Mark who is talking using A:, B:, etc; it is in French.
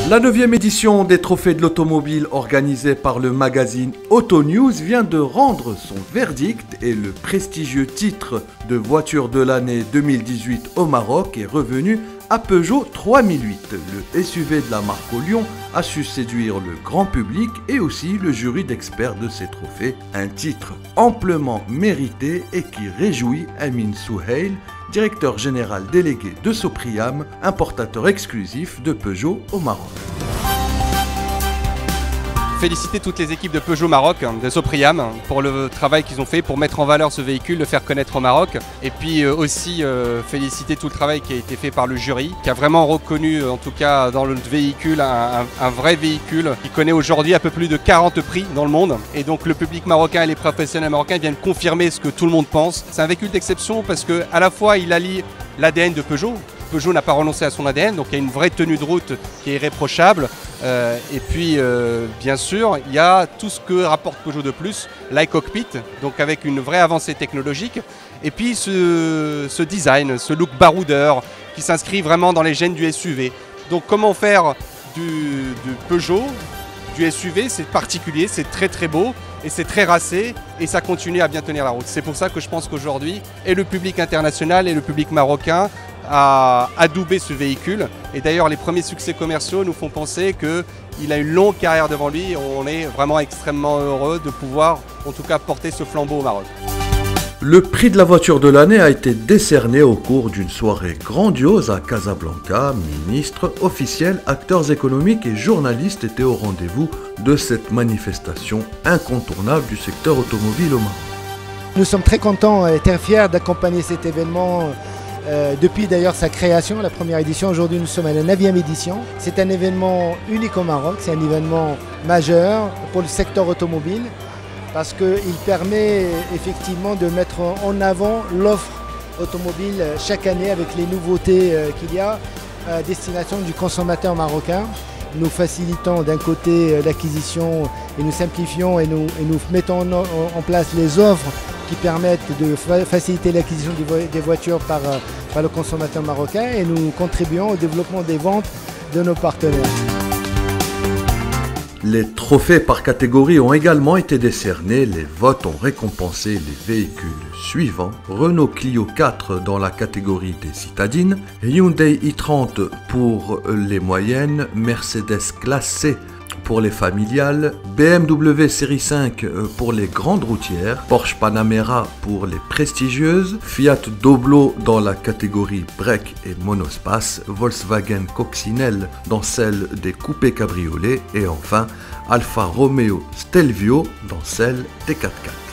A: La 9e édition des Trophées de l'automobile organisée par le magazine Auto News vient de rendre son verdict et le prestigieux titre de voiture de l'année 2018 au Maroc est revenu à Peugeot 3008. Le SUV de la marque au Lyon a su séduire le grand public et aussi le jury d'experts de ces trophées. Un titre amplement mérité et qui réjouit Amin Souheil, directeur général délégué de Sopriam, importateur exclusif de Peugeot au Maroc.
B: Féliciter toutes les équipes de Peugeot Maroc, de Sopriam, pour le travail qu'ils ont fait pour mettre en valeur ce véhicule, le faire connaître au Maroc. Et puis aussi féliciter tout le travail qui a été fait par le jury, qui a vraiment reconnu, en tout cas dans le véhicule, un vrai véhicule qui connaît aujourd'hui un peu plus de 40 prix dans le monde. Et donc le public marocain et les professionnels marocains viennent confirmer ce que tout le monde pense. C'est un véhicule d'exception parce qu'à la fois il allie l'ADN de Peugeot. Peugeot n'a pas renoncé à son ADN, donc il y a une vraie tenue de route qui est irréprochable. Et puis, bien sûr, il y a tout ce que rapporte Peugeot de plus, l'iCockpit, donc avec une vraie avancée technologique. Et puis ce design, ce look baroudeur qui s'inscrit vraiment dans les gènes du SUV. Donc comment faire du Peugeot, du SUV, c'est particulier, c'est très beau et c'est très racé et ça continue à bien tenir la route. C'est pour ça que je pense qu'aujourd'hui, et le public international et le public marocain a adoubé ce véhicule. Et d'ailleurs, les premiers succès commerciaux nous font penser qu'il a une longue carrière devant lui. On est vraiment extrêmement heureux de pouvoir, en tout cas, porter ce flambeau au Maroc.
A: Le prix de la voiture de l'année a été décerné au cours d'une soirée grandiose à Casablanca. Ministres, officiels, acteurs économiques et journalistes étaient au rendez-vous de cette manifestation incontournable du secteur automobile au Maroc.
C: Nous sommes très contents et très fiers d'accompagner cet événement depuis d'ailleurs sa création, la première édition. Aujourd'hui nous sommes à la 9e édition. C'est un événement unique au Maroc, c'est un événement majeur pour le secteur automobile parce qu'il permet effectivement de mettre en avant l'offre automobile chaque année avec les nouveautés qu'il y a à destination du consommateur marocain. Nous facilitons d'un côté l'acquisition et nous simplifions et nous mettons en place les offres qui permettent de faciliter l'acquisition des voitures par le consommateur marocain et nous contribuons au développement des ventes de nos partenaires.
A: Les trophées par catégorie ont également été décernés. Les votes ont récompensé les véhicules suivants: Renault Clio 4 dans la catégorie des citadines, Hyundai i30 pour les moyennes, Mercedes classe C pour les familiales, BMW série 5 pour les grandes routières, Porsche Panamera pour les prestigieuses, Fiat Doblo dans la catégorie break et monospace, Volkswagen Coccinelle dans celle des coupés cabriolets et enfin Alfa Romeo Stelvio dans celle des 4x4.